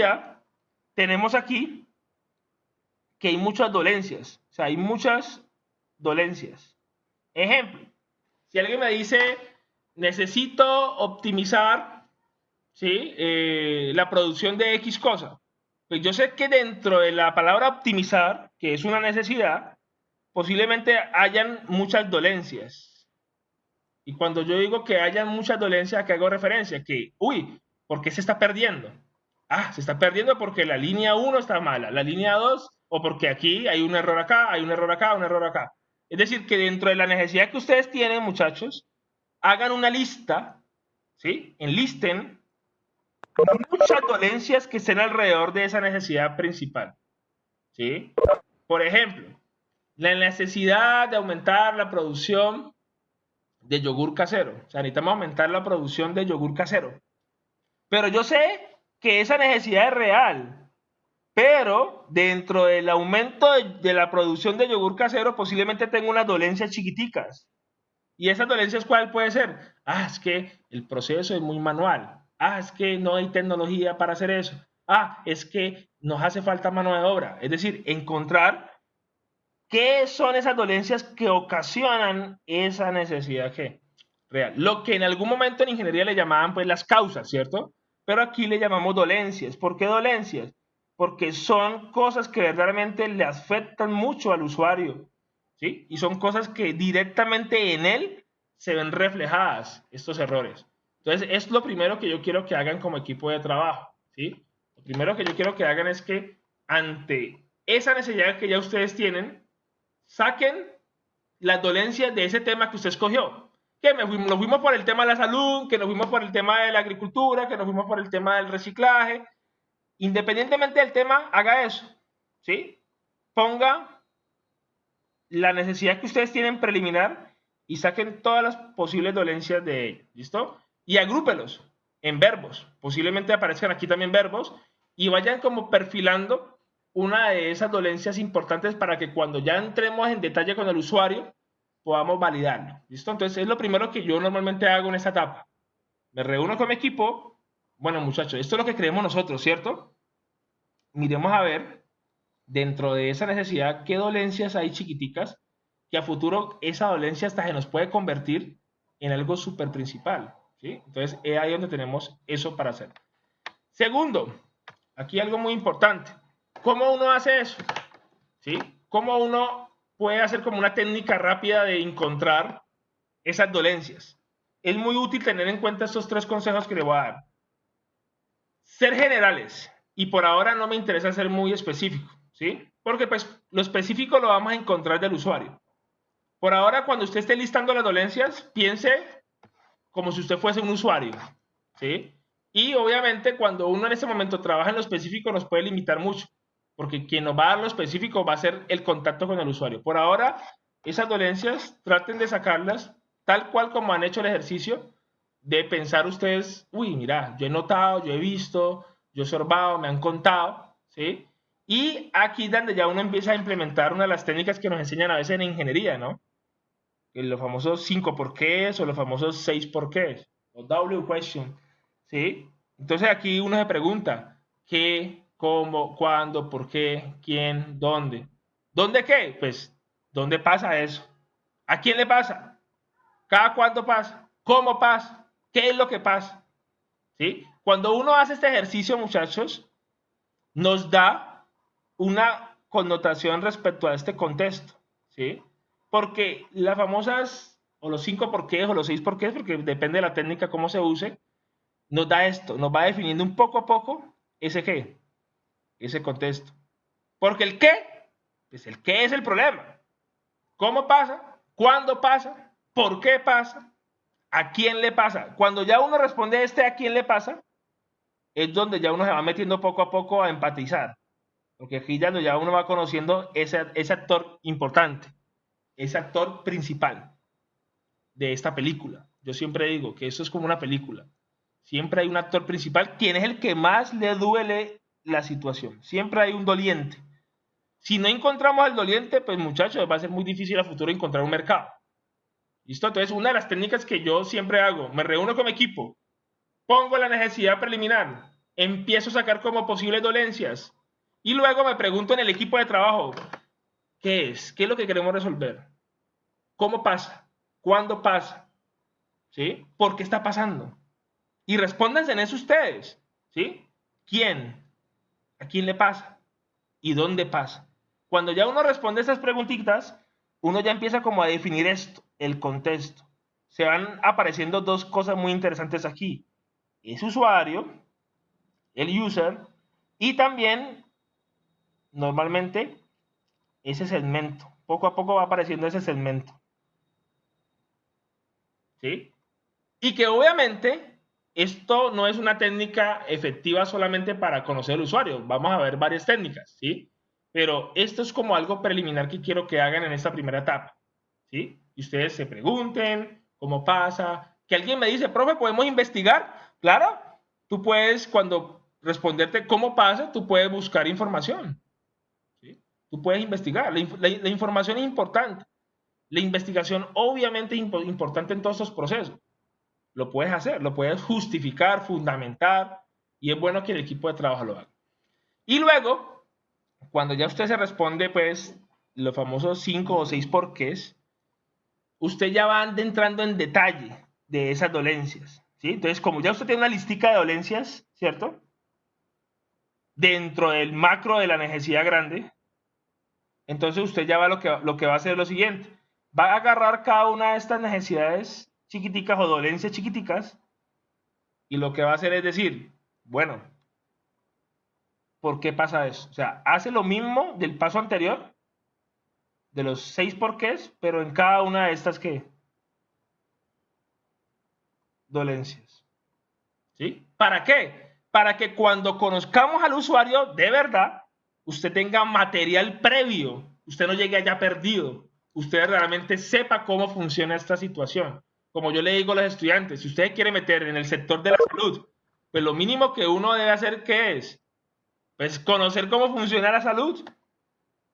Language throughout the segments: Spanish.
necesidad, tenemos aquí que hay muchas dolencias. O sea, hay muchas dolencias. Ejemplo, si alguien me dice, necesito optimizar, ¿sí? La producción de X cosa, pues yo sé que dentro de la palabra optimizar, que es una necesidad, posiblemente hayan muchas dolencias. Y cuando yo digo que hayan muchas dolencias, ¿a qué hago referencia? Que, uy, ¿por qué se está perdiendo? Ah, se está perdiendo porque la línea 1 está mala, la línea 2, o porque aquí hay un error acá, hay un error acá, un error acá. Es decir, que dentro de la necesidad que ustedes tienen, muchachos, hagan una lista, ¿sí? Enlisten muchas dolencias que estén alrededor de esa necesidad principal, ¿sí? Por ejemplo, la necesidad de aumentar la producción de yogur casero. O sea, necesitamos aumentar la producción de yogur casero. Pero yo sé que esa necesidad es real. Pero dentro del aumento de la producción de yogur casero, posiblemente tengo unas dolencias chiquiticas. ¿Y esas dolencias cuál puede ser? Ah, es que el proceso es muy manual. Ah, es que no hay tecnología para hacer eso. Ah, es que nos hace falta mano de obra. Es decir, encontrar qué son esas dolencias que ocasionan esa necesidad que real. Lo que en algún momento en ingeniería le llamaban pues las causas, ¿cierto? Pero aquí le llamamos dolencias. ¿Por qué dolencias? Porque son cosas que verdaderamente le afectan mucho al usuario, ¿sí? Y son cosas que directamente en él se ven reflejadas estos errores. Entonces, es lo primero que yo quiero que hagan como equipo de trabajo, ¿sí? Lo primero que yo quiero que hagan es que ante esa necesidad que ya ustedes tienen, saquen las dolencias de ese tema que usted escogió. Que nos fuimos por el tema de la salud, que nos fuimos por el tema de la agricultura, que nos fuimos por el tema del reciclaje. Independientemente del tema, haga eso, ¿sí? Ponga la necesidad que ustedes tienen preliminar y saquen todas las posibles dolencias de ello, ¿listo? Y agrúpelos en verbos, posiblemente aparezcan aquí también verbos, y vayan como perfilando una de esas dolencias importantes para que cuando ya entremos en detalle con el usuario, podamos validarlo, ¿listo? Entonces es lo primero que yo normalmente hago en esta etapa. Me reúno con mi equipo, bueno muchachos, esto es lo que creemos nosotros, ¿cierto? Miremos a ver dentro de esa necesidad, qué dolencias hay chiquiticas que a futuro esa dolencia hasta se nos puede convertir en algo súper principal, ¿sí? Entonces, es ahí donde tenemos eso para hacer. Segundo, aquí algo muy importante. ¿Cómo uno hace eso? ¿Sí? ¿Cómo uno puede hacer como una técnica rápida de encontrar esas dolencias? Es muy útil tener en cuenta estos tres consejos que le voy a dar. Ser generales, y por ahora no me interesa ser muy específico, ¿sí? Porque pues lo específico lo vamos a encontrar del usuario. Por ahora, cuando usted esté listando las dolencias, piense como si usted fuese un usuario, ¿sí? Y obviamente cuando uno en ese momento trabaja en lo específico nos puede limitar mucho, porque quien nos va a dar lo específico va a ser el contacto con el usuario. Por ahora, esas dolencias traten de sacarlas tal cual como han hecho el ejercicio de pensar ustedes, uy, mira, yo he notado, yo he visto, yo he observado, me han contado, ¿sí? Y aquí es donde ya uno empieza a implementar una de las técnicas que nos enseñan a veces en ingeniería, ¿no? Los famosos 5 por qué o los famosos 6 por qué, o W question, ¿sí? Entonces aquí uno se pregunta, ¿qué, cómo, cuándo, por qué, quién, dónde? ¿Dónde qué? Pues, ¿dónde pasa eso? ¿A quién le pasa? ¿Cada cuánto pasa? ¿Cómo pasa? ¿Qué es lo que pasa? ¿Sí? Cuando uno hace este ejercicio, muchachos, nos da una connotación respecto a este contexto, ¿sí? Porque las famosas, o los 5 porqués, o los 6 porqués, porque depende de la técnica, cómo se use, nos da esto, nos va definiendo un poco a poco ese qué, ese contexto. Porque el qué, pues el qué es el problema. ¿Cómo pasa? ¿Cuándo pasa? ¿Por qué pasa? ¿A quién le pasa? Cuando ya uno responde a este a quién le pasa, es donde ya uno se va metiendo poco a poco a empatizar. Porque aquí ya uno va conociendo ese actor importante, ese actor principal de esta película. Yo siempre digo que eso es como una película. Siempre hay un actor principal, quien es el que más le duele la situación. Siempre hay un doliente. Si no encontramos al doliente, pues muchachos, va a ser muy difícil a futuro encontrar un mercado. ¿Listo? Entonces, una de las técnicas que yo siempre hago, me reúno con mi equipo, pongo la necesidad preliminar, empiezo a sacar como posibles dolencias y luego me pregunto en el equipo de trabajo, ¿qué es? ¿Qué es lo que queremos resolver? ¿Cómo pasa? ¿Cuándo pasa? ¿Sí? ¿Por qué está pasando? Y respóndanse en eso ustedes, ¿sí? ¿Quién? ¿A quién le pasa? ¿Y dónde pasa? Cuando ya uno responde esas preguntitas, uno ya empieza como a definir esto, el contexto. Se van apareciendo dos cosas muy interesantes aquí. Ese usuario, el user, y también, normalmente, ese segmento. Poco a poco va apareciendo ese segmento. ¿Sí? Y que obviamente esto no es una técnica efectiva solamente para conocer al usuario. Vamos a ver varias técnicas, ¿sí? Pero esto es como algo preliminar que quiero que hagan en esta primera etapa, ¿sí? Y ustedes se pregunten cómo pasa. Que alguien me dice, profe, ¿podemos investigar? Claro, tú puedes, cuando responderte cómo pasa, tú puedes buscar información, ¿sí? Tú puedes investigar. La información es importante. La investigación obviamente es importante en todos estos procesos. Lo puedes hacer, lo puedes justificar, fundamentar, y es bueno que el equipo de trabajo lo haga. Y luego, cuando ya usted se responde, pues, los famosos 5 o 6 porqués, usted ya va entrando en detalle de esas dolencias, ¿sí? Entonces, como ya usted tiene una listica de dolencias, ¿cierto? Dentro del macro de la necesidad grande, entonces usted ya va lo que va a hacer es lo siguiente. Va a agarrar cada una de estas necesidades chiquiticas o dolencias chiquiticas y lo que va a hacer es decir, bueno, ¿por qué pasa eso? O sea, hace lo mismo del paso anterior, de los 6 porqués, pero en cada una de estas ¿qué? Dolencias. ¿Sí? ¿Para qué? Para que cuando conozcamos al usuario de verdad, usted tenga material previo, usted no llegue allá perdido, usted realmente sepa cómo funciona esta situación. Como yo le digo a los estudiantes, si usted quiere meter en el sector de la salud, pues lo mínimo que uno debe hacer, ¿qué es? Pues conocer cómo funciona la salud.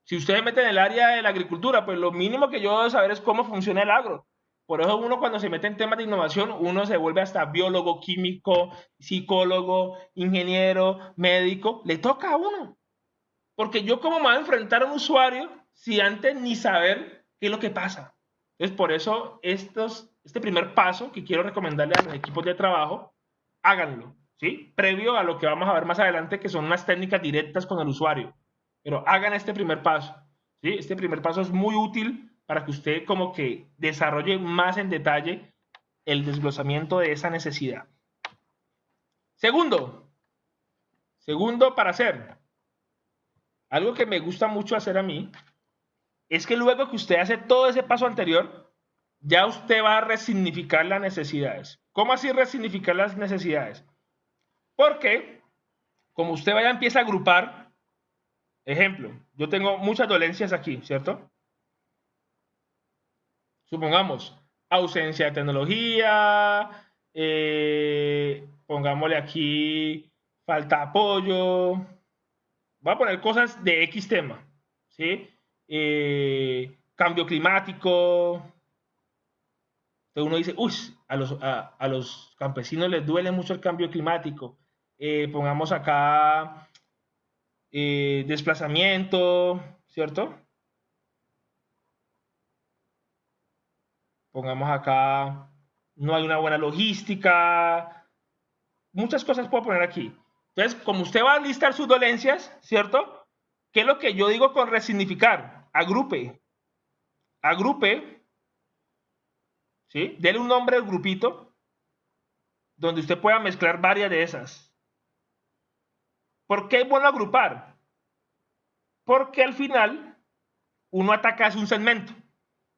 Si usted se mete en el área de la agricultura, pues lo mínimo que yo debo saber es cómo funciona el agro. Por eso uno cuando se mete en temas de innovación, uno se vuelve hasta biólogo, químico, psicólogo, ingeniero, médico. Le toca a uno. Porque yo cómo me voy a enfrentar a un usuario si antes ni saber qué es lo que pasa. Entonces, por eso este primer paso que quiero recomendarle a los equipos de trabajo, háganlo, ¿sí? Previo a lo que vamos a ver más adelante, que son unas técnicas directas con el usuario. Pero hagan este primer paso, ¿sí? Este primer paso es muy útil para que usted como que desarrolle más en detalle el desglosamiento de esa necesidad. Segundo para hacer, algo que me gusta mucho hacer a mí, es que luego que usted hace todo ese paso anterior, ya usted va a resignificar las necesidades. ¿Cómo así resignificar las necesidades? Porque como usted vaya empieza a agrupar, ejemplo, yo tengo muchas dolencias aquí, ¿cierto? Supongamos, ausencia de tecnología, pongámosle aquí falta de apoyo, voy a poner cosas de X tema, ¿sí? Cambio climático. Entonces uno dice, uy, a los campesinos les duele mucho el cambio climático. Pongamos acá desplazamiento, ¿cierto? Pongamos acá, no hay una buena logística. Muchas cosas puedo poner aquí. Entonces, como usted va a listar sus dolencias, ¿cierto? ¿Qué es lo que yo digo con resignificar? Agrupe. Agrupe, ¿sí? Dele un nombre al grupito donde usted pueda mezclar varias de esas. ¿Por qué es bueno agrupar? Porque al final uno ataca a un segmento,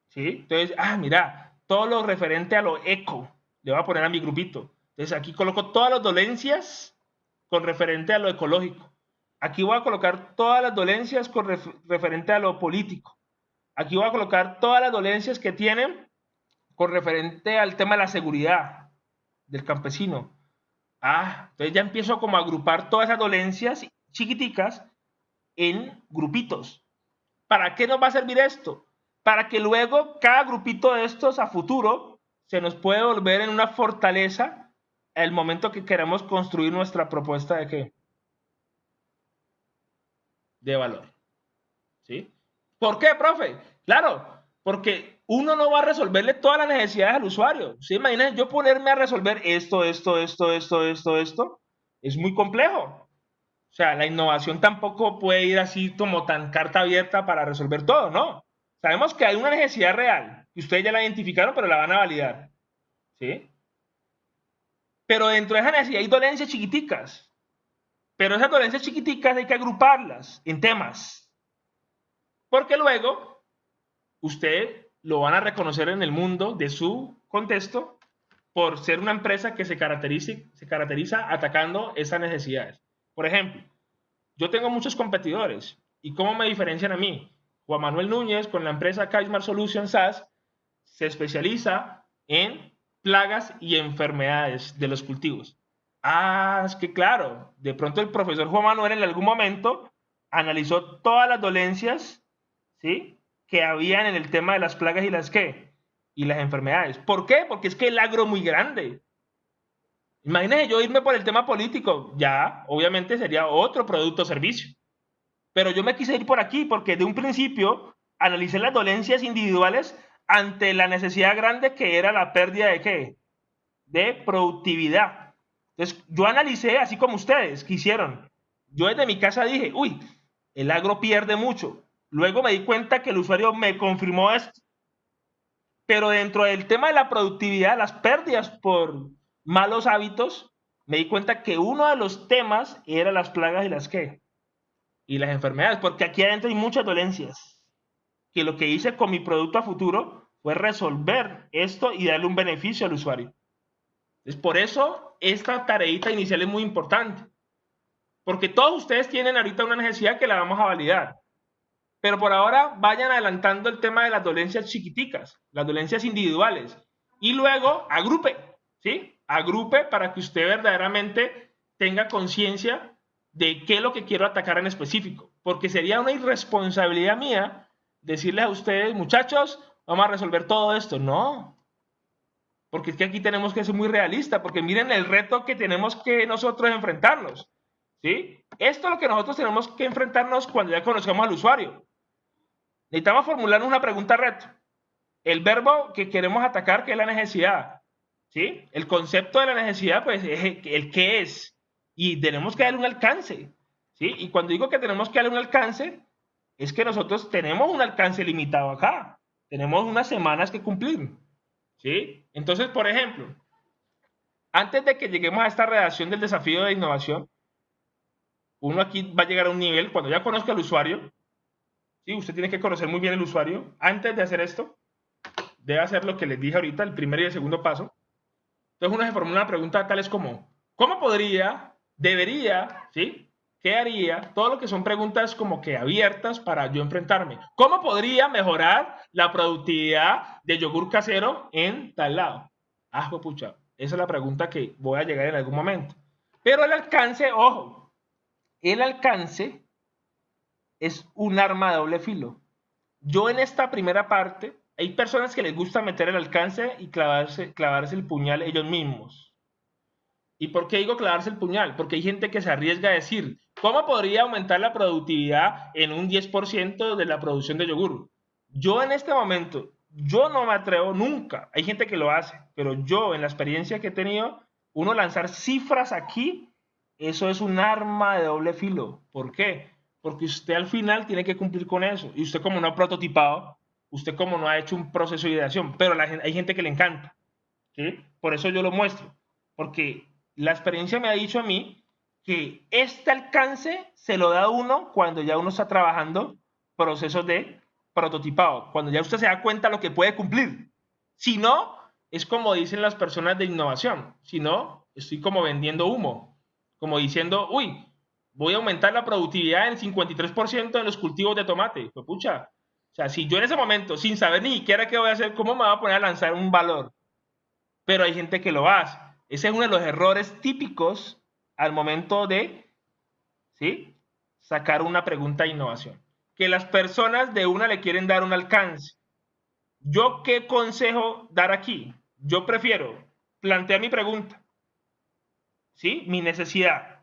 ¿sí? Entonces, mira, todo lo referente a lo eco, le voy a poner a mi grupito. Entonces aquí coloco todas las dolencias con referente a lo ecológico. Aquí voy a colocar todas las dolencias con referente a lo político. Aquí voy a colocar todas las dolencias que tienen con referente al tema de la seguridad del campesino. Entonces ya empiezo como a agrupar todas esas dolencias chiquiticas en grupitos. ¿Para qué nos va a servir esto? Para que luego cada grupito de estos a futuro se nos pueda volver en una fortaleza el momento que queremos construir nuestra propuesta de qué? De valor. ¿Sí? ¿Por qué, profe? Claro, porque uno no va a resolverle todas las necesidades al usuario. ¿Sí? Imagínense yo ponerme a resolver esto, es muy complejo. O sea, la innovación tampoco puede ir así como tan carta abierta para resolver todo, ¿no? Sabemos que hay una necesidad real, que ustedes ya la identificaron, pero la van a validar. ¿Sí? Pero dentro de esa necesidad hay dolencias chiquiticas. Pero esas dolencias chiquiticas hay que agruparlas en temas. Porque luego usted lo van a reconocer en el mundo de su contexto por ser una empresa que se caracteriza atacando esas necesidades. Por ejemplo, yo tengo muchos competidores. ¿Y cómo me diferencian a mí? Juan Manuel Núñez, con la empresa Kaiser Solutions SAS, se especializa en plagas y enfermedades de los cultivos. Ah, es que claro, de pronto el profesor Juan Manuel en algún momento analizó todas las dolencias, ¿sí?, que habían en el tema de las plagas y las qué, y las enfermedades. ¿Por qué? Porque es que el agro es muy grande. Imagínense yo irme por el tema político, ya, obviamente sería otro producto o servicio. Pero yo me quise ir por aquí porque de un principio analicé las dolencias individuales ante la necesidad grande que era la pérdida de qué? De productividad. Entonces, yo analicé, así como ustedes quisieron. Yo desde mi casa dije, uy, el agro pierde mucho. Luego me di cuenta que el usuario me confirmó esto. Pero dentro del tema de la productividad, las pérdidas por malos hábitos, me di cuenta que uno de los temas era las plagas y las qué, y las enfermedades, porque aquí adentro hay muchas dolencias. Que lo que hice con mi producto a futuro fue resolver esto y darle un beneficio al usuario. Entonces, por eso esta tareita inicial es muy importante. Porque todos ustedes tienen ahorita una necesidad que la vamos a validar. Pero por ahora vayan adelantando el tema de las dolencias chiquiticas, las dolencias individuales. Y luego agrupe, ¿sí? Agrupe para que usted verdaderamente tenga conciencia de qué es lo que quiero atacar en específico. Porque sería una irresponsabilidad mía decirles a ustedes, muchachos, vamos a resolver todo esto. No, porque es que aquí tenemos que ser muy realistas, porque miren el reto que tenemos que nosotros enfrentarnos. ¿Sí? Esto es lo que nosotros tenemos que enfrentarnos cuando ya conozcamos al usuario. Necesitamos formular una pregunta reto. El verbo que queremos atacar, que es la necesidad. ¿Sí? El concepto de la necesidad, pues, es el qué es. Y tenemos que darle un alcance. ¿Sí? Y cuando digo que tenemos que darle un alcance, es que nosotros tenemos un alcance limitado acá. Tenemos unas semanas que cumplir. ¿Sí? Entonces, por ejemplo, antes de que lleguemos a esta redacción del desafío de innovación, uno aquí va a llegar a un nivel, cuando ya conozca al usuario, ¿sí? Usted tiene que conocer muy bien el usuario. Antes de hacer esto, debe hacer lo que les dije ahorita, el primer y el segundo paso. Entonces uno se formula una pregunta tales como, ¿cómo podría, debería, ¿sí? ¿Qué haría? Todo lo que son preguntas como que abiertas para yo enfrentarme. ¿Cómo podría mejorar la productividad de yogur casero en tal lado? Ah, pucha, esa es la pregunta que voy a llegar en algún momento. Pero el alcance, ojo, el alcance es un arma de doble filo. Yo en esta primera parte, hay personas que les gusta meter el alcance y clavarse el puñal ellos mismos. ¿Y por qué digo clavarse el puñal? Porque hay gente que se arriesga a decir, ¿cómo podría aumentar la productividad en un 10% de la producción de yogur? Yo en este momento, yo no me atrevo nunca. Hay gente que lo hace, pero yo en la experiencia que he tenido, uno lanzar cifras aquí, eso es un arma de doble filo. ¿Por qué? Porque usted al final tiene que cumplir con eso. Y usted como no ha prototipado, usted como no ha hecho un proceso de ideación, pero hay gente que le encanta. ¿Sí? Por eso yo lo muestro. Porque la experiencia me ha dicho a mí que este alcance se lo da uno cuando ya uno está trabajando procesos de prototipado, cuando ya usted se da cuenta lo que puede cumplir. Si no, es como dicen las personas de innovación. Si no, estoy como vendiendo humo, como diciendo, uy, voy a aumentar la productividad en 53% en los cultivos de tomate. Pues pucha, o sea, si yo en ese momento, sin saber ni siquiera qué voy a hacer, ¿cómo me voy a poner a lanzar un valor? Pero hay gente que lo hace. Ese es uno de los errores típicos al momento de, ¿sí?, sacar una pregunta de innovación. Que las personas de una le quieren dar un alcance. ¿Yo qué consejo dar aquí? Yo prefiero plantear mi pregunta, ¿sí? Mi necesidad.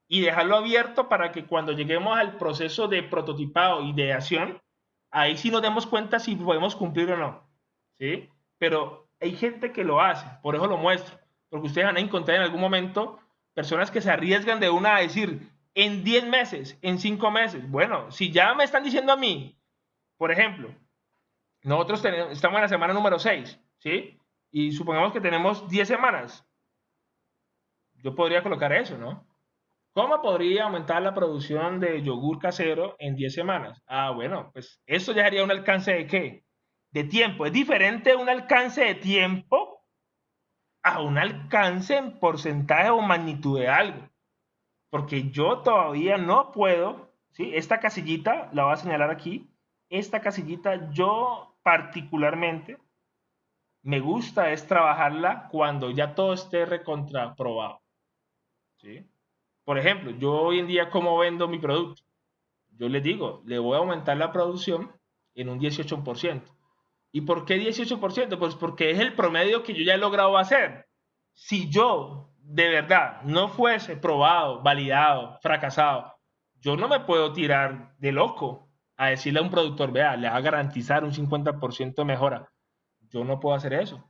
Y dejarlo abierto para que cuando lleguemos al proceso de prototipado y de acción, ahí sí nos demos cuenta si podemos cumplir o no, ¿sí? Pero hay gente que lo hace, por eso lo muestro, porque ustedes van a encontrar en algún momento personas que se arriesgan de una a decir, en 10 meses, en 5 meses. Bueno, si ya me están diciendo a mí, por ejemplo, nosotros estamos en la semana número 6, ¿sí? Y supongamos que tenemos 10 semanas. Yo podría colocar eso, ¿no? ¿Cómo podría aumentar la producción de yogur casero en 10 semanas? Ah, bueno, pues eso ya sería un alcance de qué? De tiempo. Es diferente un alcance de tiempo a un alcance en porcentaje o magnitud de algo. Porque yo todavía no puedo, ¿sí? Esta casillita, la voy a señalar aquí, esta casillita yo particularmente me gusta es trabajarla cuando ya todo esté recontraprobado, ¿sí? Por ejemplo, yo hoy en día, ¿cómo vendo mi producto? Yo les digo, le voy a aumentar la producción en un 18%. ¿Y por qué 18%? Pues porque es el promedio que yo ya he logrado hacer. Si yo de verdad no fuese probado, validado, fracasado, yo no me puedo tirar de loco a decirle a un productor, vea, le va a garantizar un 50% de mejora. Yo no puedo hacer eso,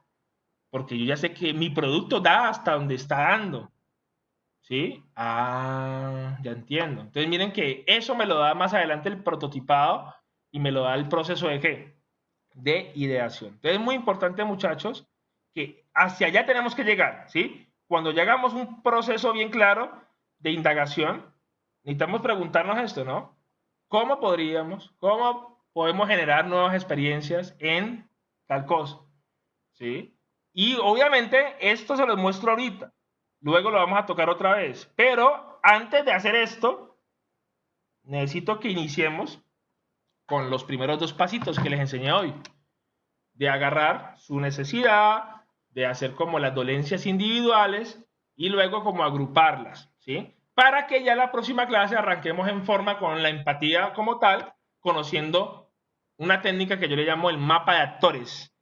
porque yo ya sé que mi producto da hasta donde está dando. ¿Sí? Ah, ya entiendo. Entonces miren que eso me lo da más adelante el prototipado y me lo da el proceso de qué? De ideación. Entonces es muy importante, muchachos, que hacia allá tenemos que llegar, ¿sí? Cuando llegamos a un proceso bien claro de indagación, necesitamos preguntarnos esto, ¿no? ¿Cómo podemos generar nuevas experiencias en tal cosa? ¿Sí? Y obviamente esto se los muestro ahorita. Luego lo vamos a tocar otra vez. Pero antes de hacer esto, necesito que iniciemos con los primeros dos pasitos que les enseñé hoy. De agarrar su necesidad, de hacer como las dolencias individuales y luego como agruparlas, ¿sí? Para que ya la próxima clase arranquemos en forma con la empatía como tal, conociendo una técnica que yo le llamo el mapa de actores.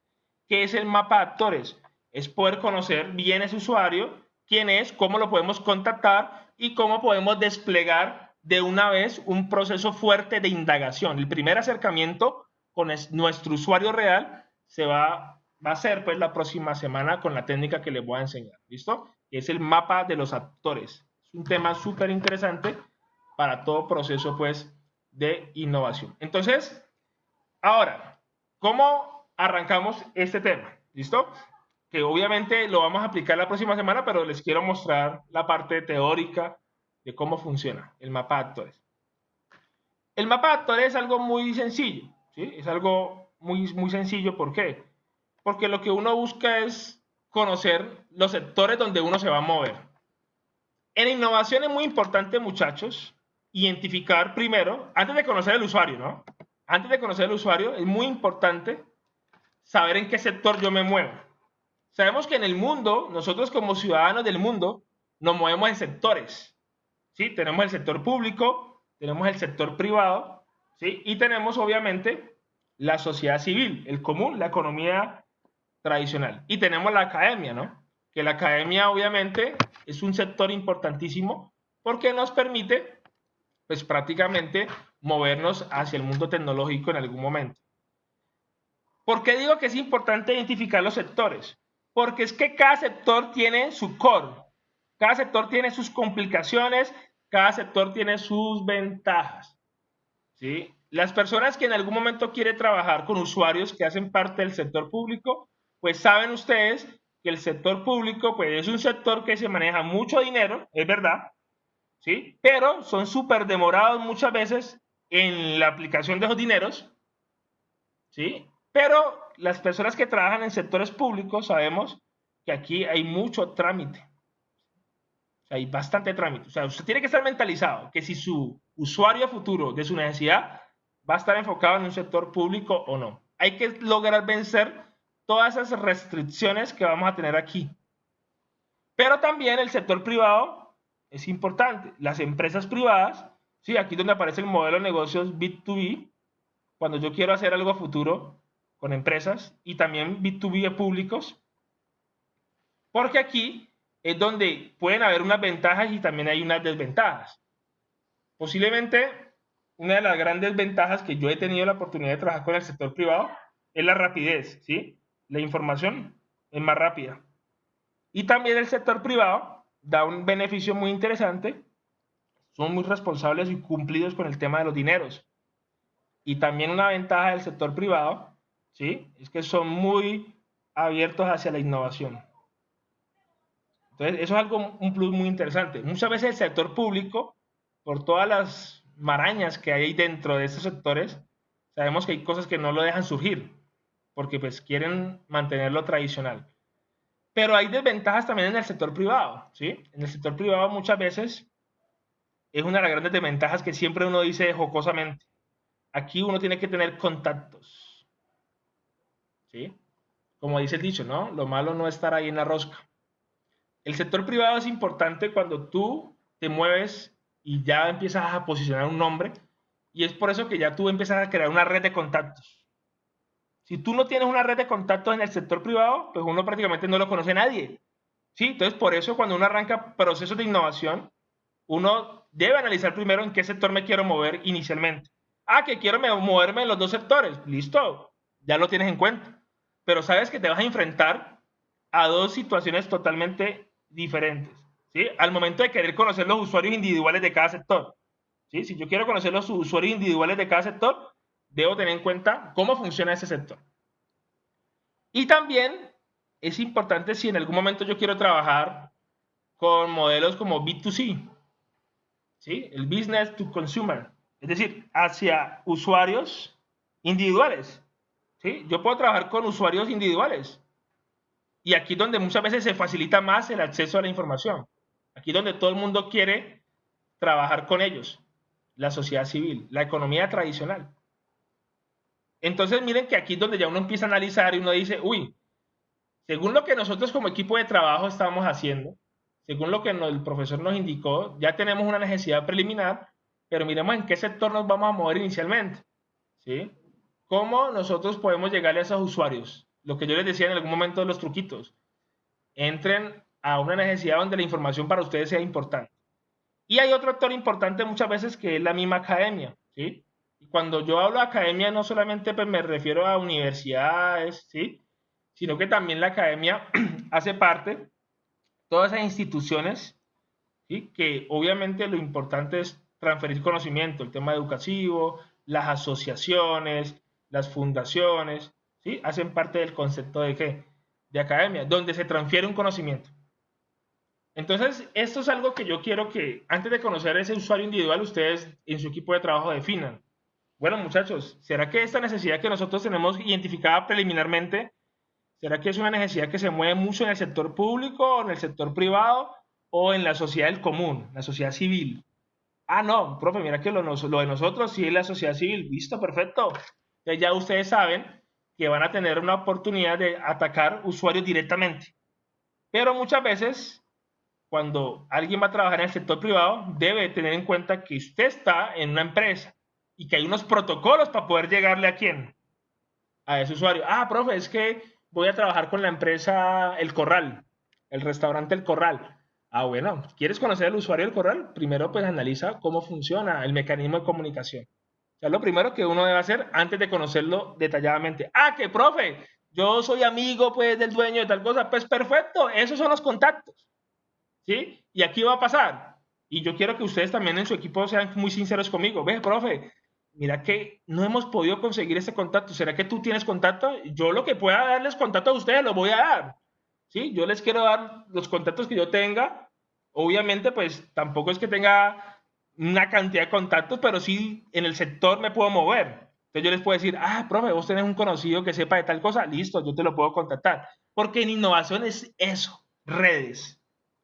¿Qué es el mapa de actores? Es poder conocer bien ese usuario, quién es, cómo lo podemos contactar y cómo podemos desplegar de una vez un proceso fuerte de indagación. El primer acercamiento con nuestro usuario real va a ser pues la próxima semana con la técnica que les voy a enseñar. ¿Listo? Es el mapa de los actores. Es un tema súper interesante para todo proceso pues de innovación. Entonces, ahora, ¿cómo arrancamos este tema? ¿Listo? Que obviamente lo vamos a aplicar la próxima semana, pero les quiero mostrar la parte teórica de cómo funciona el mapa de actores. El mapa de actores es algo muy sencillo, ¿sí? Es algo muy sencillo, ¿por qué? Porque lo que uno busca es conocer los sectores donde uno se va a mover. En innovación es muy importante, muchachos, identificar primero, antes de conocer el usuario, ¿no? Antes de conocer el usuario, es muy importante saber en qué sector yo me muevo. Sabemos que en el mundo, nosotros como ciudadanos del mundo, nos movemos en sectores. ¿Sí? Tenemos el sector público, tenemos el sector privado, ¿sí? Y tenemos obviamente la sociedad civil, el común, la economía tradicional. Y tenemos la academia, ¿no? Que la academia obviamente es un sector importantísimo porque nos permite, pues prácticamente, movernos hacia el mundo tecnológico en algún momento. ¿Por qué digo que es importante identificar los sectores? Porque es que cada sector tiene su core, cada sector tiene sus complicaciones, cada sector tiene sus ventajas. ¿Sí? Las personas que en algún momento quieren trabajar con usuarios que hacen parte del sector público, pues saben ustedes que el sector público pues es un sector que se maneja mucho dinero, es verdad, ¿sí? Pero son súper demorados muchas veces en la aplicación de esos dineros, ¿sí? Pero las personas que trabajan en sectores públicos sabemos que aquí hay mucho trámite, o sea, hay bastante trámite. O sea, usted tiene que estar mentalizado que si su usuario futuro de su necesidad va a estar enfocado en un sector público o no. Hay que lograr vencer todas esas restricciones que vamos a tener aquí. Pero también el sector privado es importante. Las empresas privadas, sí, aquí donde aparece el modelo de negocios B2B, cuando yo quiero hacer algo a futuro con empresas y también B2B públicos, porque aquí es donde pueden haber unas ventajas y también hay unas desventajas. Posiblemente una de las grandes ventajas que yo he tenido la oportunidad de trabajar con el sector privado es la rapidez, ¿sí? La información es más rápida. Y también el sector privado da un beneficio muy interesante, son muy responsables y cumplidos con el tema de los dineros. Y también una ventaja del sector privado, ¿sí? Es que son muy abiertos hacia la innovación. Entonces, eso es algo, un plus muy interesante. Muchas veces el sector público, por todas las marañas que hay dentro de estos sectores, sabemos que hay cosas que no lo dejan surgir, porque pues quieren mantenerlo tradicional. Pero hay desventajas también en el sector privado, ¿sí? En el sector privado muchas veces es una de las grandes desventajas que siempre uno dice jocosamente. Aquí uno tiene que tener contactos, ¿sí? Como dice el dicho, ¿no? Lo malo no es estar ahí en la rosca. El sector privado es importante cuando tú te mueves y ya empiezas a posicionar un nombre y es por eso que ya tú empiezas a crear una red de contactos. Si tú no tienes una red de contactos en el sector privado, pues uno prácticamente no lo conoce a nadie. ¿Sí? Entonces, por eso cuando uno arranca procesos de innovación, uno debe analizar primero en qué sector me quiero mover inicialmente. Ah, que quiero moverme en los dos sectores. Listo, ya lo tienes en cuenta. Pero sabes que te vas a enfrentar a dos situaciones totalmente diferentes. ¿Sí? Al momento de querer conocer los usuarios individuales de cada sector. ¿Sí? Si yo quiero conocer los usuarios individuales de cada sector, debo tener en cuenta cómo funciona ese sector. Y también es importante si en algún momento yo quiero trabajar con modelos como B2C, ¿sí? El business to consumer, es decir, hacia usuarios individuales, ¿sí? Yo puedo trabajar con usuarios individuales y aquí es donde muchas veces se facilita más el acceso a la información. Aquí es donde todo el mundo quiere trabajar con ellos, la sociedad civil, la economía tradicional. Entonces miren que aquí es donde ya uno empieza a analizar y uno dice, uy, según lo que nosotros como equipo de trabajo estamos haciendo, según lo que el profesor nos indicó, ya tenemos una necesidad preliminar, pero miremos en qué sector nos vamos a mover inicialmente, ¿sí? ¿Cómo nosotros podemos llegarle a esos usuarios? Lo que yo les decía en algún momento de los truquitos. Entren a una necesidad donde la información para ustedes sea importante. Y hay otro actor importante muchas veces que es la misma academia, ¿sí? Y cuando yo hablo de academia no solamente pues, me refiero a universidades, ¿sí? Sino que también la academia hace parte, todas esas instituciones, ¿sí? Que obviamente lo importante es transferir conocimiento, el tema educativo, las asociaciones, las fundaciones, ¿sí? Hacen parte del concepto de ¿qué? De academia, donde se transfiere un conocimiento. Entonces, esto es algo que yo quiero que antes de conocer a ese usuario individual, ustedes en su equipo de trabajo definan. Bueno, muchachos, ¿será que esta necesidad que nosotros tenemos identificada preliminarmente, será que es una necesidad que se mueve mucho en el sector público, o en el sector privado, o en la sociedad del común, la sociedad civil? Ah, no, profe, mira que lo de nosotros sí es la sociedad civil. Listo, perfecto. Entonces ya ustedes saben que van a tener una oportunidad de atacar usuarios directamente. Pero muchas veces cuando alguien va a trabajar en el sector privado, debe tener en cuenta que usted está en una empresa y que hay unos protocolos para poder llegarle a quién, a ese usuario. Ah, profe, es que voy a trabajar con la empresa El Corral, el restaurante El Corral. Ah, bueno, ¿quieres conocer al usuario del Corral? Primero pues analiza cómo funciona el mecanismo de comunicación. O sea, lo primero que uno debe hacer antes de conocerlo detalladamente. Ah, que profe, yo soy amigo pues del dueño de tal cosa. Pues perfecto, esos son los contactos. ¿Sí? Y aquí va a pasar. Y yo quiero que ustedes también en su equipo sean muy sinceros conmigo. Ve, profe, mira que no hemos podido conseguir ese contacto. ¿Será que tú tienes contacto? Yo lo que pueda darles contacto a ustedes lo voy a dar. ¿Sí? Yo les quiero dar los contactos que yo tenga. Obviamente, pues tampoco es que tenga una cantidad de contactos, pero sí en el sector me puedo mover. Entonces yo les puedo decir, ah, profe, vos tenés un conocido que sepa de tal cosa, listo, yo te lo puedo contactar. Porque en innovación es eso, redes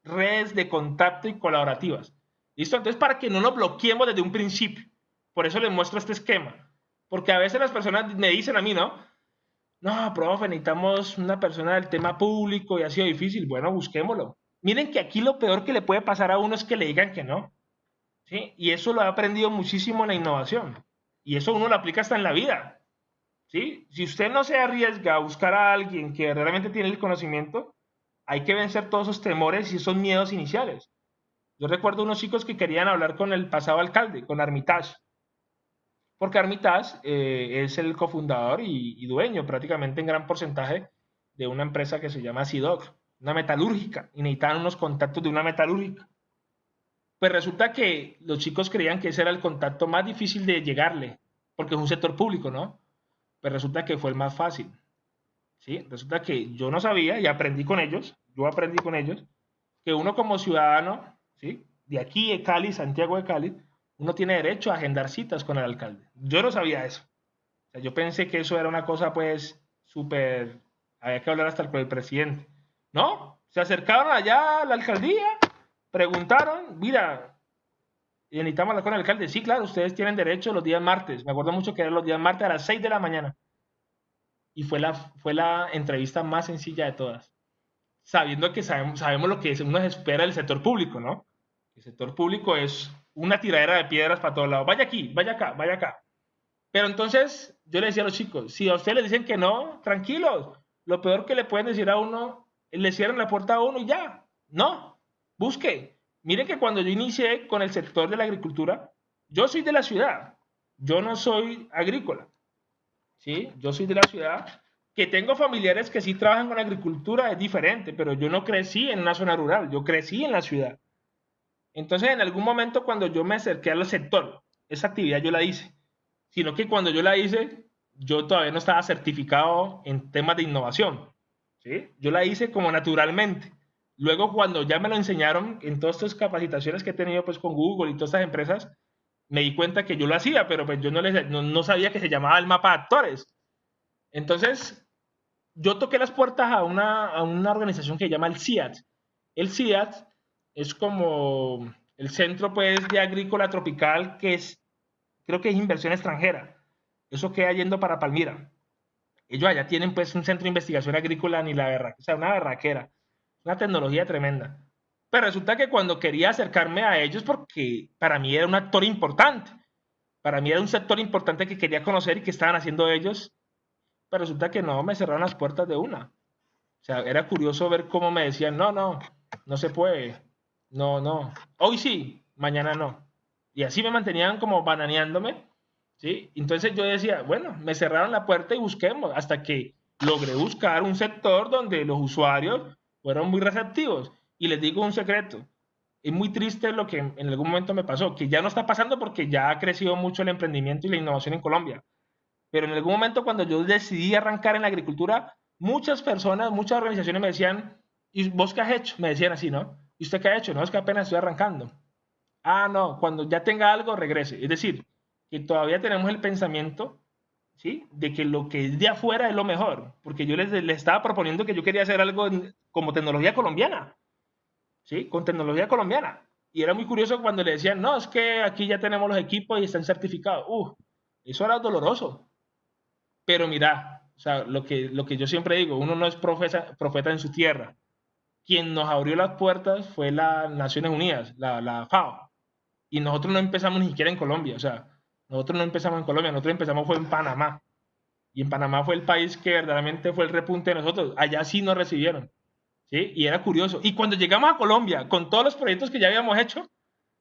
de contacto y colaborativas. ¿Listo? Entonces, para que no nos bloqueemos desde un principio. Por eso les muestro este esquema. Porque a veces las personas me dicen a mí, ¿no? No, profe, necesitamos una persona del tema público y ha sido difícil. Bueno, busquémoslo. Miren que aquí lo peor que le puede pasar a uno es que le digan que no. ¿Sí? Y eso lo he aprendido muchísimo en la innovación. Y eso uno lo aplica hasta en la vida. ¿Sí? Si usted no se arriesga a buscar a alguien que realmente tiene el conocimiento, hay que vencer todos esos temores y esos miedos iniciales. Yo recuerdo unos chicos que querían hablar con el pasado alcalde, con Armitage, porque Armitage es el cofundador y dueño prácticamente en gran porcentaje de una empresa que se llama CIDOC, una metalúrgica, y necesitaban unos contactos de una metalúrgica. Pues resulta que los chicos creían que ese era el contacto más difícil de llegarle, porque es un sector público, ¿no? Pues resulta que fue el más fácil, ¿sí? Resulta que yo no sabía y aprendí con ellos, yo aprendí con ellos, que uno como ciudadano, ¿sí? De aquí de Cali, Santiago de Cali, uno tiene derecho a agendar citas con el alcalde. Yo no sabía eso. O sea, yo pensé que eso era una cosa pues súper, había que hablar hasta con el presidente. ¿No? Se acercaron allá a la alcaldía, preguntaron, mira, necesitamos hablar con el alcalde. Sí, claro, ustedes tienen derecho los días martes. Me acuerdo mucho que eran los días martes a las 6 de la mañana. Y fue la entrevista más sencilla de todas. Sabiendo que sabemos lo que uno espera del sector público, ¿no? El sector público es una tiradera de piedras para todos lados. Vaya aquí, vaya acá, vaya acá. Pero entonces yo le decía a los chicos, si a ustedes les dicen que no, tranquilos. Lo peor que le pueden decir a uno, le cierran la puerta a uno y ya. No, busque. Miren que cuando yo inicié con el sector de la agricultura, yo soy de la ciudad. Yo no soy agrícola. ¿Sí? Yo soy de la ciudad. Que tengo familiares que sí trabajan con agricultura es diferente, pero yo no crecí en una zona rural, yo crecí en la ciudad. Entonces, en algún momento cuando yo me acerqué al sector, esa actividad yo la hice, sino que cuando yo la hice, yo todavía no estaba certificado en temas de innovación, ¿sí? Yo la hice como naturalmente. Luego, cuando ya me lo enseñaron en todas estas capacitaciones que he tenido pues con Google y todas estas empresas, me di cuenta que yo lo hacía, pero pues yo no sabía que se llamaba el mapa de actores. Entonces, yo toqué las puertas a una organización que se llama el CIAT. El CIAT es como el centro pues de agrícola tropical que es, creo que es inversión extranjera. Eso queda yendo para Palmira. Ellos allá tienen pues un centro de investigación agrícola ni la berraquera, o sea, una berraquera, una tecnología tremenda. Pero resulta que cuando quería acercarme a ellos, porque para mí era un actor importante, para mí era un sector importante que quería conocer y que estaban haciendo ellos, pero resulta que no, me cerraron las puertas de una. O sea, era curioso ver cómo me decían, no, no, no se puede, no, no, hoy sí, mañana no. Y así me mantenían como bananeándome, ¿sí? Entonces yo decía, bueno, me cerraron la puerta y busquemos, hasta que logré buscar un sector donde los usuarios fueron muy receptivos. Y les digo un secreto, es muy triste lo que en algún momento me pasó, que ya no está pasando porque ya ha crecido mucho el emprendimiento y la innovación en Colombia. Pero en algún momento cuando yo decidí arrancar en la agricultura, muchas personas, muchas organizaciones me decían, ¿y vos qué has hecho? Me decían así, ¿no? ¿Y usted qué ha hecho? No, es que apenas estoy arrancando. Ah, no, cuando ya tenga algo, regrese. Es decir, que todavía tenemos el pensamiento, ¿sí? De que lo que es de afuera es lo mejor. Porque yo les estaba proponiendo que yo quería hacer algo como tecnología colombiana, ¿sí? Con tecnología colombiana. Y era muy curioso cuando le decían, no, es que aquí ya tenemos los equipos y están certificados. Eso era doloroso. Pero mira, o sea, lo que yo siempre digo, uno no es profeta en su tierra. Quien nos abrió las puertas fue las Naciones Unidas, la FAO. Y nosotros no empezamos ni siquiera en Colombia, o sea, nosotros no empezamos en Colombia, nosotros empezamos fue en Panamá. Y en Panamá fue el país que verdaderamente fue el repunte de nosotros. Allá sí nos recibieron, ¿sí? Y era curioso. Y cuando llegamos a Colombia, con todos los proyectos que ya habíamos hecho,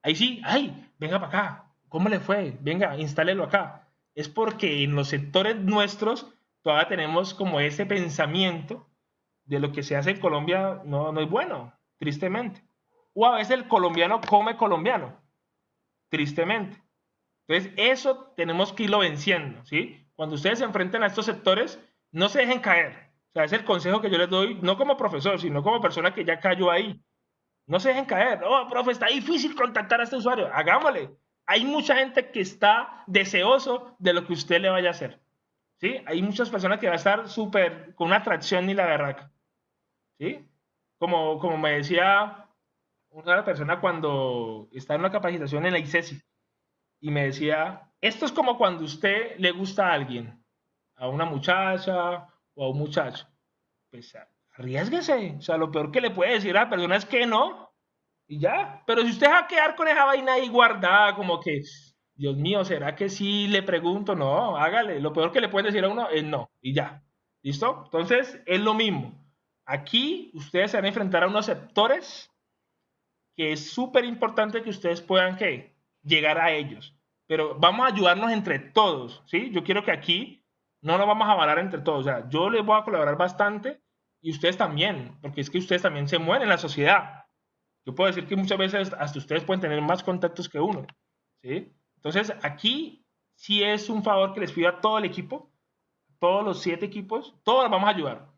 ahí sí, ay, venga para acá, ¿cómo le fue? Venga, instálelo acá. Es porque en los sectores nuestros todavía tenemos como ese pensamiento de lo que se hace en Colombia no es bueno, tristemente. O a veces el colombiano come colombiano, tristemente. Entonces, eso tenemos que irlo venciendo, ¿sí? Cuando ustedes se enfrenten a estos sectores, no se dejen caer. O sea, es el consejo que yo les doy, no como profesor, sino como persona que ya cayó ahí. No se dejen caer. Oh, profe, está difícil contactar a este usuario. Hagámosle. Hay mucha gente que está deseoso de lo que usted le vaya a hacer. ¿Sí? Hay muchas personas que van a estar súper con una atracción ni la berraca. ¿Sí? Como me decía una persona cuando está en una capacitación en la ICESI y me decía, esto es como cuando usted le gusta a alguien, a una muchacha o a un muchacho. Pues arriesguese. O sea, lo peor que le puede decir a la persona es que no, y ya. Pero si usted va a quedar con esa vaina ahí guardada, como que, Dios mío, ¿será que sí le pregunto? No, hágale. Lo peor que le pueden decir a uno es no, y ya. ¿Listo? Entonces, es lo mismo. Aquí ustedes se van a enfrentar a unos sectores que es súper importante que ustedes puedan ¿qué? Llegar a ellos. Pero vamos a ayudarnos entre todos, ¿sí? Yo quiero que aquí no nos vamos a avalar entre todos. O sea, yo les voy a colaborar bastante y ustedes también, porque es que ustedes también se mueven en la sociedad. Yo puedo decir que muchas veces hasta ustedes pueden tener más contactos que uno, ¿sí? Entonces, aquí sí es un favor que les pido a todo el equipo, todos los 7 equipos, todos nos vamos a ayudar,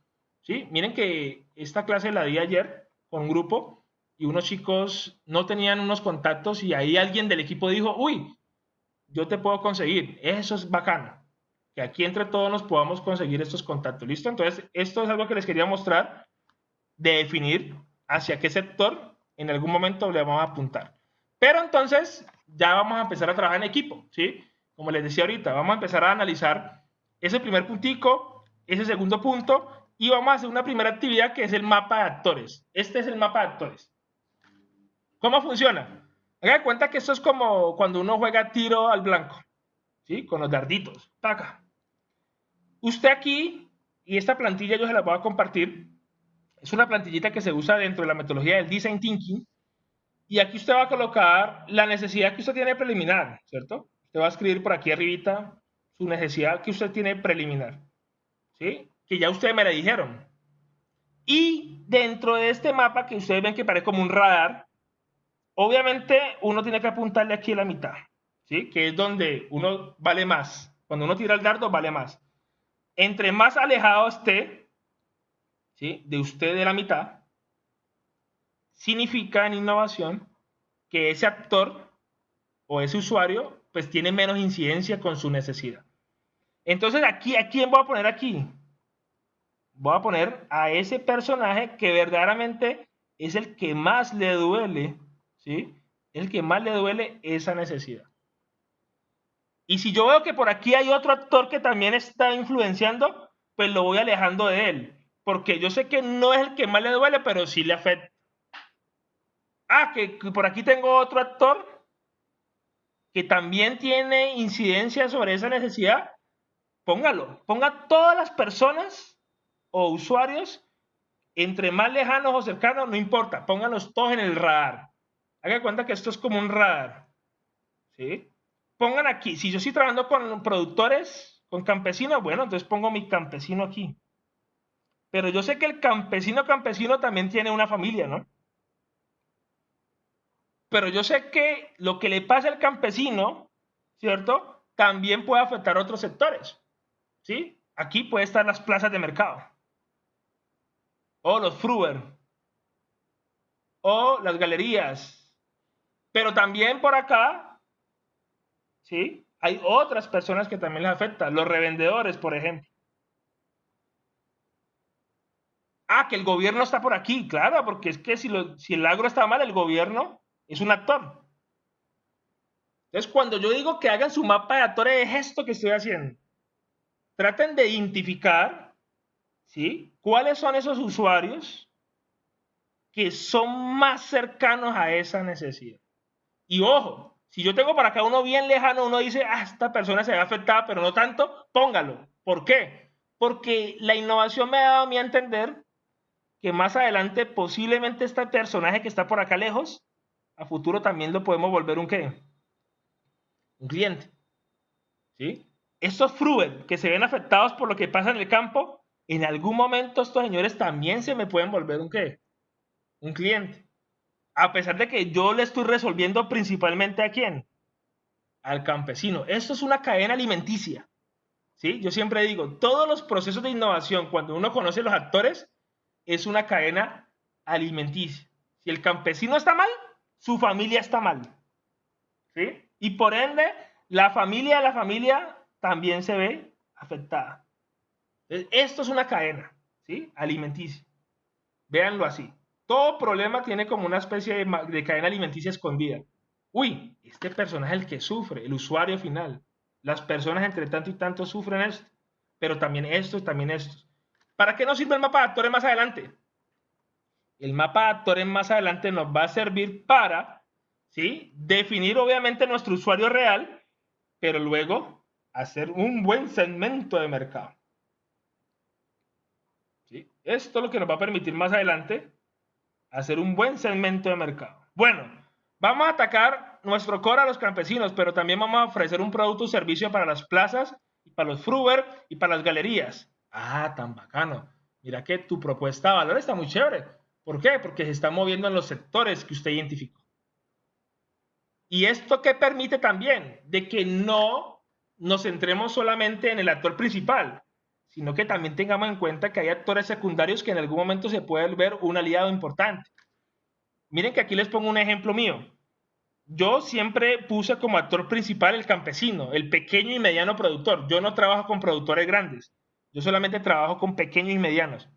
¿sí? Miren que esta clase la di ayer con un grupo y unos chicos no tenían unos contactos y ahí alguien del equipo dijo, uy, yo te puedo conseguir, eso es bacano, que aquí entre todos nos podamos conseguir estos contactos, ¿listo? Entonces, esto es algo que les quería mostrar, de definir hacia qué sector en algún momento le vamos a apuntar. Pero entonces ya vamos a empezar a trabajar en equipo, ¿sí? Como les decía ahorita, vamos a empezar a analizar ese primer puntico, ese segundo punto, y vamos a hacer una primera actividad que es el mapa de actores. Este es el mapa de actores. ¿Cómo funciona? Haga de cuenta que esto es como cuando uno juega tiro al blanco, ¿sí? Con los darditos. Taca. Usted aquí, y esta plantilla yo se la voy a compartir, es una plantillita que se usa dentro de la metodología del Design Thinking. Y aquí usted va a colocar la necesidad que usted tiene preliminar, ¿cierto? Usted va a escribir por aquí arribita su necesidad que usted tiene preliminar, ¿sí? Que ya ustedes me la dijeron. Y dentro de este mapa que ustedes ven que parece como un radar, obviamente uno tiene que apuntarle aquí a la mitad, ¿sí? Que es donde uno vale más. Cuando uno tira el dardo, vale más. Entre más alejado esté, ¿sí? De usted de la mitad, significa en innovación que ese actor o ese usuario pues tiene menos incidencia con su necesidad. Entonces aquí, ¿a quién voy a poner aquí? Voy a poner a ese personaje que verdaderamente es el que más le duele, ¿sí? El que más le duele esa necesidad. Y si yo veo que por aquí hay otro actor que también está influenciando, pues lo voy alejando de él. Porque yo sé que no es el que más le duele, pero sí le afecta. Ah, que por aquí tengo otro actor que también tiene incidencia sobre esa necesidad, póngalo. Ponga todas las personas o usuarios, entre más lejanos o cercanos, no importa, pónganlos todos en el radar. Haga cuenta que esto es como un radar, ¿sí? Pongan aquí, si yo estoy trabajando con productores, con campesinos, bueno, entonces pongo mi campesino aquí. Pero yo sé que el campesino también tiene una familia, ¿no? Pero yo sé que lo que le pasa al campesino, ¿cierto? También puede afectar a otros sectores, ¿sí? Aquí puede estar las plazas de mercado, o los fruver, o las galerías. Pero también por acá, ¿sí? Hay otras personas que también les afecta, los revendedores, por ejemplo. Ah, que el gobierno está por aquí, claro, porque es que si el agro está mal, el gobierno es un actor. Entonces, cuando yo digo que hagan su mapa de actores, es esto que estoy haciendo. Traten de identificar, ¿sí? ¿Cuáles son esos usuarios que son más cercanos a esa necesidad? Y ojo, si yo tengo para acá uno bien lejano, uno dice, ah, esta persona se ve afectada, pero no tanto, póngalo. ¿Por qué? Porque la innovación me ha dado a mí a entender que más adelante posiblemente este personaje que está por acá lejos, a futuro también lo podemos volver un qué? Un cliente. ¿Sí? Estos fruit que se ven afectados por lo que pasa en el campo, en algún momento estos señores también se me pueden volver un qué? Un cliente. A pesar de que yo le estoy resolviendo principalmente a quién? Al campesino. Esto es una cadena alimenticia. ¿Sí? Yo siempre digo, todos los procesos de innovación, cuando uno conoce los actores, es una cadena alimenticia. Si el campesino está mal, su familia está mal. ¿Sí? Y por ende, la familia de la familia también se ve afectada. Entonces, esto es una cadena, ¿sí? Alimenticia. Véanlo así. Todo problema tiene como una especie de cadena alimenticia escondida. Uy, este personaje es el que sufre, el usuario final. Las personas entre tanto y tanto sufren esto, pero también estos, también estos. ¿Para qué nos sirve el mapa de actores más adelante? El mapa de actores más adelante nos va a servir para, ¿sí? Definir obviamente nuestro usuario real, pero luego hacer un buen segmento de mercado. ¿Sí? Esto es lo que nos va a permitir más adelante hacer un buen segmento de mercado. Bueno, vamos a atacar nuestro core a los campesinos, pero también vamos a ofrecer un producto o servicio para las plazas, y para los fruver y para las galerías. Ah, tan bacano. Mira que tu propuesta de valor está muy chévere. ¿Por qué? Porque se está moviendo en los sectores que usted identificó. Y esto que permite también de que no nos centremos solamente en el actor principal, sino que también tengamos en cuenta que hay actores secundarios que en algún momento se pueden ver un aliado importante. Miren que aquí les pongo un ejemplo mío. Yo siempre puse como actor principal el campesino, el pequeño y mediano productor. Yo no trabajo con productores grandes, yo solamente trabajo con pequeños y medianos.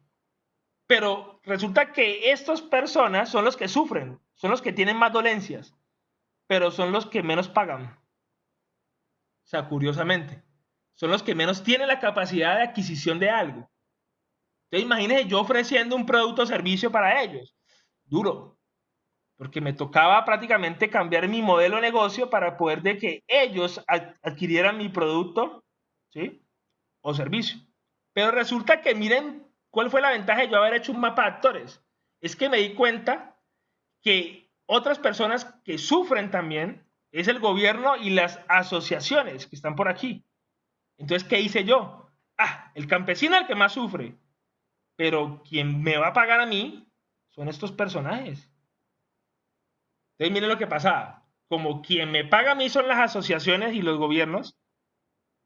Pero resulta que estas personas son los que sufren, son los que tienen más dolencias, pero son los que menos pagan. O sea, curiosamente, son los que menos tienen la capacidad de adquisición de algo. Entonces, imagínense yo ofreciendo un producto o servicio para ellos. Duro, porque me tocaba prácticamente cambiar mi modelo de negocio para poder de que ellos adquirieran mi producto, ¿sí? O servicio. Pero resulta que miren cuál fue la ventaja de yo haber hecho un mapa de actores. Es que me di cuenta que otras personas que sufren también es el gobierno y las asociaciones que están por aquí. Entonces, ¿qué hice yo? Ah, el campesino es el que más sufre, pero quien me va a pagar a mí son estos personajes. Entonces, miren lo que pasaba. Como quien me paga a mí son las asociaciones y los gobiernos,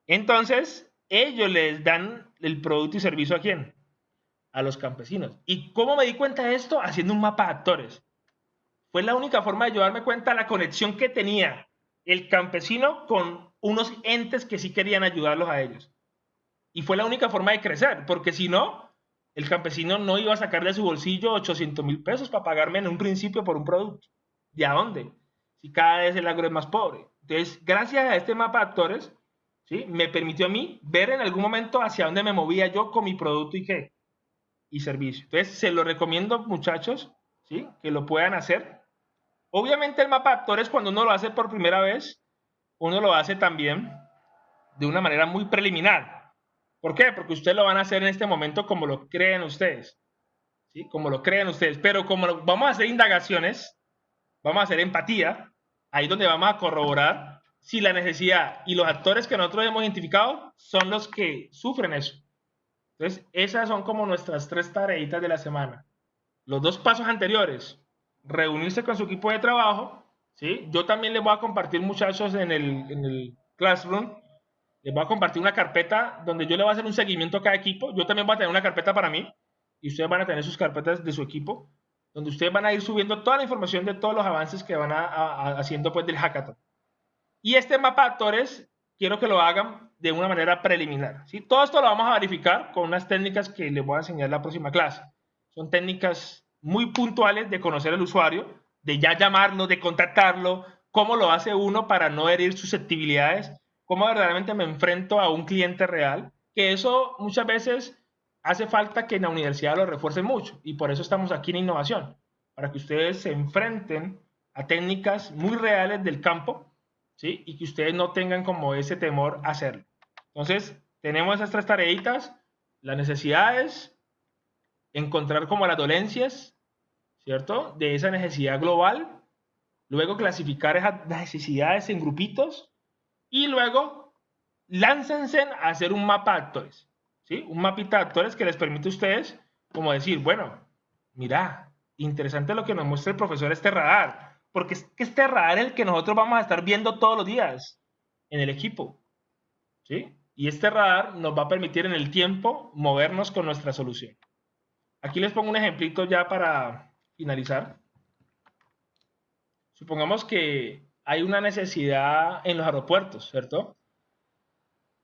entonces ellos les dan el producto y servicio ¿a quién? A los campesinos. ¿Y cómo me di cuenta de esto? Haciendo un mapa de actores. Fue la única forma de yo darme cuenta de la conexión que tenía el campesino con unos entes que sí querían ayudarlos a ellos. Y fue la única forma de crecer, porque si no, el campesino no iba a sacar de su bolsillo 800,000 pesos para pagarme en un principio por un producto. ¿De a dónde? Si cada vez el agro es más pobre. Entonces, gracias a este mapa de actores, ¿sí? Me permitió a mí ver en algún momento hacia dónde me movía yo con mi producto y qué, y servicio. Entonces, se lo recomiendo, muchachos, ¿sí? Que lo puedan hacer. Obviamente el mapa de actores, cuando uno lo hace por primera vez, uno lo hace también de una manera muy preliminar. ¿Por qué? Porque ustedes lo van a hacer en este momento como lo creen ustedes, ¿sí? Como lo creen ustedes. Pero como vamos a hacer indagaciones, vamos a hacer empatía, ahí donde vamos a corroborar si la necesidad y los actores que nosotros hemos identificado son los que sufren eso. Entonces, esas son como nuestras 3 tareitas de la semana. Los 2 pasos anteriores, reunirse con su equipo de trabajo, ¿sí? Yo también les voy a compartir, muchachos, en el Classroom, les voy a compartir una carpeta donde yo le voy a hacer un seguimiento a cada equipo. Yo también voy a tener una carpeta para mí y ustedes van a tener sus carpetas de su equipo, donde ustedes van a ir subiendo toda la información de todos los avances que van haciendo pues del hackathon. Y este mapa de actores quiero que lo hagan de una manera preliminar, ¿sí? Todo esto lo vamos a verificar con unas técnicas que les voy a enseñar en la próxima clase. Son técnicas muy puntuales de conocer al usuario, de ya llamarlo, de contactarlo, cómo lo hace uno para no herir susceptibilidades, cómo verdaderamente me enfrento a un cliente real, que eso muchas veces hace falta que en la universidad lo refuercen mucho y por eso estamos aquí en innovación, para que ustedes se enfrenten a técnicas muy reales del campo, ¿sí? Y que ustedes no tengan como ese temor a hacerlo. Entonces, tenemos esas 3 tareitas, las necesidades, encontrar como las dolencias, ¿cierto? De esa necesidad global, luego clasificar esas necesidades en grupitos y luego láncense a hacer un mapa de actores, ¿sí? Un mapita de actores que les permite a ustedes como decir, bueno, mira, interesante lo que nos muestra el profesor este radar, porque es que este radar es el que nosotros vamos a estar viendo todos los días en el equipo, ¿sí? Y este radar nos va a permitir en el tiempo movernos con nuestra solución. Aquí les pongo un ejemplito ya para finalizar. Supongamos que hay una necesidad en los aeropuertos, ¿cierto?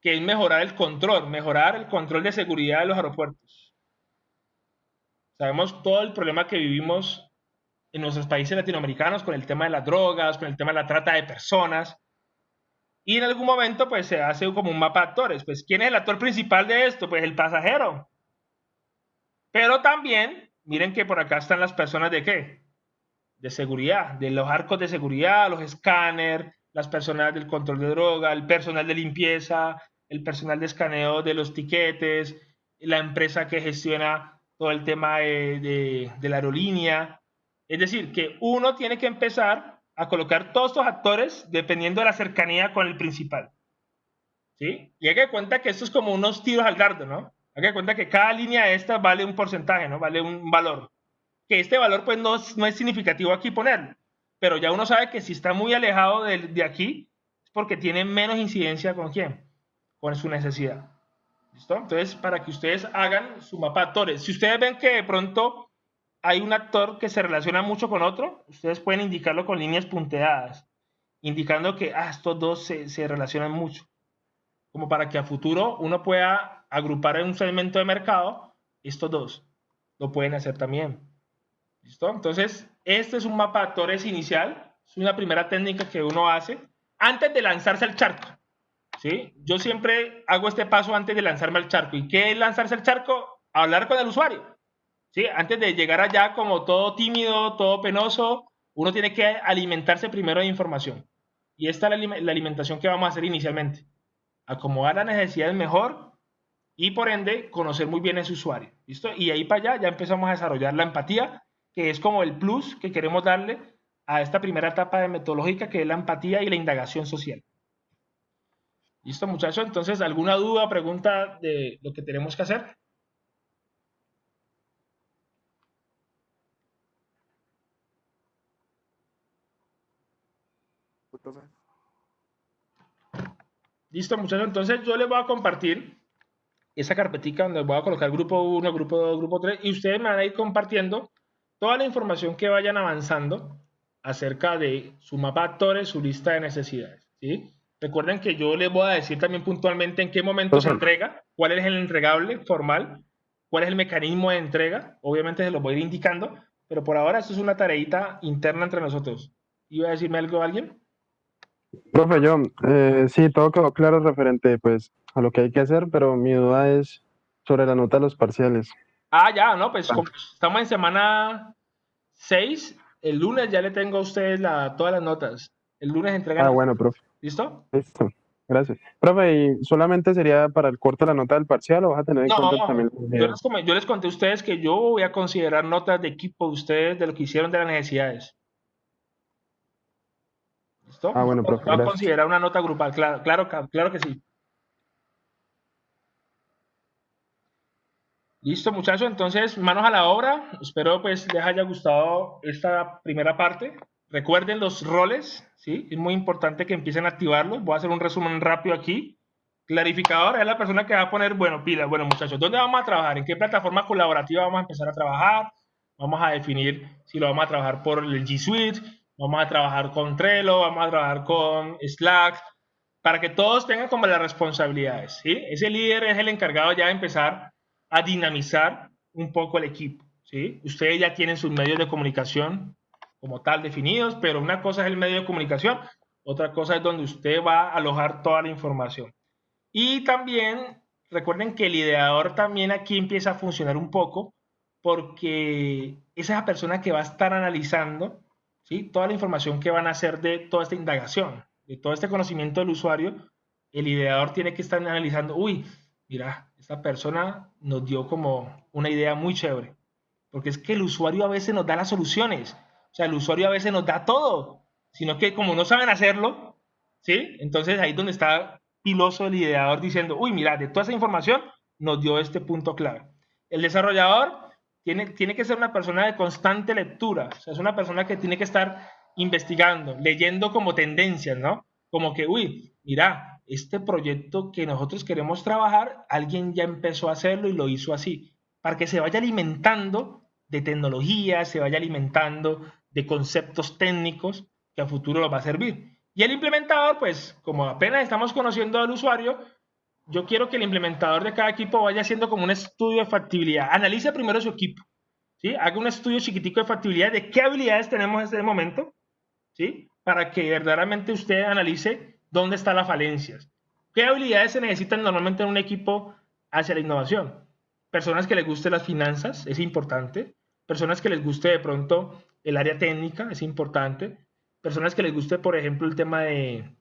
Que es mejorar el control de seguridad de los aeropuertos. Sabemos todo el problema que vivimos en nuestros países latinoamericanos con el tema de las drogas, con el tema de la trata de personas. Y en algún momento pues se hace como un mapa de actores. Pues ¿quién es el actor principal de esto? Pues el pasajero. Pero también, miren que por acá están las personas de ¿qué? De seguridad, de los arcos de seguridad, los escáneres, las personas del control de droga, el personal de limpieza, el personal de escaneo de los tiquetes, la empresa que gestiona todo el tema de la aerolínea. Es decir, que uno tiene que empezar a colocar todos estos actores dependiendo de la cercanía con el principal. ¿Sí? Y hay que dar cuenta que esto es como unos tiros al dardo, ¿no? Hay que dar cuenta que cada línea de estas vale un porcentaje, ¿no? Vale un valor. Que este valor pues no es significativo aquí ponerlo, pero ya uno sabe que si está muy alejado de aquí es porque tiene menos incidencia con quién, con su necesidad. ¿Listo? Entonces, para que ustedes hagan su mapa de actores, si ustedes ven que de pronto hay un actor que se relaciona mucho con otro, ustedes pueden indicarlo con líneas punteadas, indicando que estos dos se relacionan mucho, como para que a futuro uno pueda agrupar en un segmento de mercado estos dos. Lo pueden hacer también. ¿Listo? Entonces, este es un mapa de actores inicial, es una primera técnica que uno hace antes de lanzarse al charco. ¿Sí? Yo siempre hago este paso antes de lanzarme al charco. ¿Y qué es lanzarse al charco? Hablar con el usuario. ¿Sí? Antes de llegar allá como todo tímido, todo penoso, uno tiene que alimentarse primero de información. Y esta es la alimentación que vamos a hacer inicialmente. Acomodar las necesidades mejor y por ende conocer muy bien a ese usuario. ¿Listo? Y ahí para allá ya empezamos a desarrollar la empatía, que es como el plus que queremos darle a esta primera etapa de metodológica, que es la empatía y la indagación social. ¿Listo, muchachos? Entonces, ¿alguna duda o pregunta de lo que tenemos que hacer? ¿Listo, muchachos? Entonces, yo les voy a compartir esa carpetica donde voy a colocar grupo 1, grupo 2, grupo 3, y ustedes me van a ir compartiendo toda la información que vayan avanzando acerca de su mapa de actores, su lista de necesidades. ¿Sí? Recuerden que yo les voy a decir también puntualmente en qué momento se Profe, entrega, cuál es el entregable formal, cuál es el mecanismo de entrega. Obviamente se los voy a ir indicando, pero por ahora esto es una tareita interna entre nosotros. ¿Iba a decirme algo alguien? profe, yo, sí, todo quedó claro referente, pues, a lo que hay que hacer, pero mi duda es sobre la nota de los parciales. Ya, no, pues como estamos en semana 6, el lunes ya le tengo a ustedes todas las notas. El lunes entregan Ah, las bueno, notas. profe, ¿Listo? listo, gracias. Profe, ¿y solamente sería para el corte la nota del parcial o vas a tener en No, cuenta también el video? yo les conté a ustedes que yo voy a considerar notas de equipo de ustedes de lo que hicieron de las necesidades. ¿Listo? Ah, bueno, profe, Voy a gracias. considerar una nota grupal, claro, claro que sí. Listo, muchachos, entonces manos a la obra. Espero pues les haya gustado esta primera parte. Recuerden los roles, ¿sí? Es muy importante que empiecen a activarlos. Voy a hacer un resumen rápido aquí. Clarificador es la persona que va a poner, bueno, pilas, bueno, muchachos, ¿dónde vamos a trabajar? ¿En qué plataforma colaborativa vamos a empezar a trabajar? Vamos a definir si lo vamos a trabajar por el G Suite, vamos a trabajar con Trello, vamos a trabajar con Slack, para que todos tengan como las responsabilidades, ¿sí? Ese líder es el encargado ya de empezar a dinamizar un poco el equipo, ¿sí? Ustedes ya tienen sus medios de comunicación como tal definidos, pero una cosa es el medio de comunicación, otra cosa es donde usted va a alojar toda la información. Y también recuerden que el ideador también aquí empieza a funcionar un poco porque es esa persona que va a estar analizando, ¿sí? Toda la información que van a hacer de toda esta indagación, de todo este conocimiento del usuario. El ideador tiene que estar analizando, uy, mira, esta persona nos dio como una idea muy chévere, porque es que el usuario a veces nos da las soluciones, o sea, el usuario a veces nos da todo, sino que como no saben hacerlo, ¿sí? Entonces ahí es donde está piloso el ideador diciendo, uy, mira, de toda esa información nos dio este punto clave. El desarrollador tiene que ser una persona de constante lectura, o sea, es una persona que tiene que estar investigando, leyendo como tendencias, ¿no? Como que, uy, mira, este proyecto que nosotros queremos trabajar, alguien ya empezó a hacerlo y lo hizo así, para que se vaya alimentando de tecnología, se vaya alimentando de conceptos técnicos que a futuro nos va a servir. Y el implementador, pues como apenas estamos conociendo al usuario, yo quiero que el implementador de cada equipo vaya haciendo como un estudio de factibilidad. Analice primero su equipo, ¿sí? Haga un estudio chiquitico de factibilidad de qué habilidades tenemos en este momento, ¿sí? Para que verdaderamente usted analice dónde están las falencias. ¿Qué habilidades se necesitan normalmente en un equipo hacia la innovación? Personas que les guste las finanzas, es importante. Personas que les guste de pronto el área técnica, es importante. Personas que les guste, por ejemplo, el tema de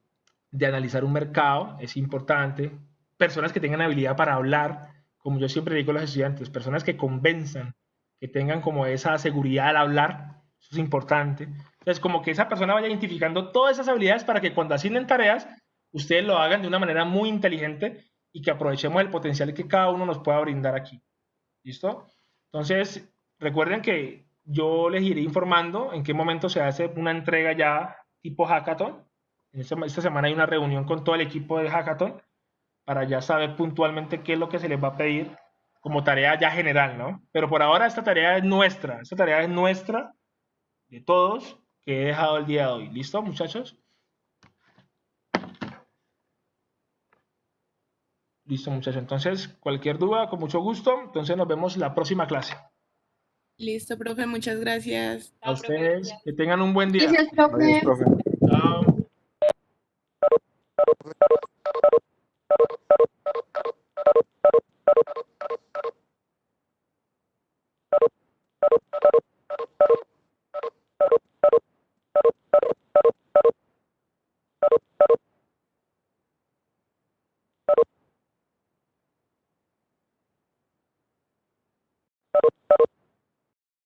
analizar un mercado, es importante. Personas que tengan habilidad para hablar, como yo siempre digo a los estudiantes, personas que convenzan, que tengan como esa seguridad al hablar, eso es importante. Entonces, como que esa persona vaya identificando todas esas habilidades para que cuando asignen tareas, ustedes lo hagan de una manera muy inteligente y que aprovechemos el potencial que cada uno nos pueda brindar aquí. ¿Listo? Entonces, recuerden que yo les iré informando en qué momento se hace una entrega ya tipo hackathon. Esta semana hay una reunión con todo el equipo de hackathon para ya saber puntualmente qué es lo que se les va a pedir como tarea ya general, ¿no? Pero por ahora esta tarea es nuestra, de todos, que he dejado el día de hoy. ¿Listo, muchachos? Listo, muchachos. Entonces, cualquier duda, con mucho gusto. Entonces, nos vemos la próxima clase. Listo, profe, muchas gracias. A ustedes, que tengan un buen día. Gracias, profe. Adiós, profe. Chao.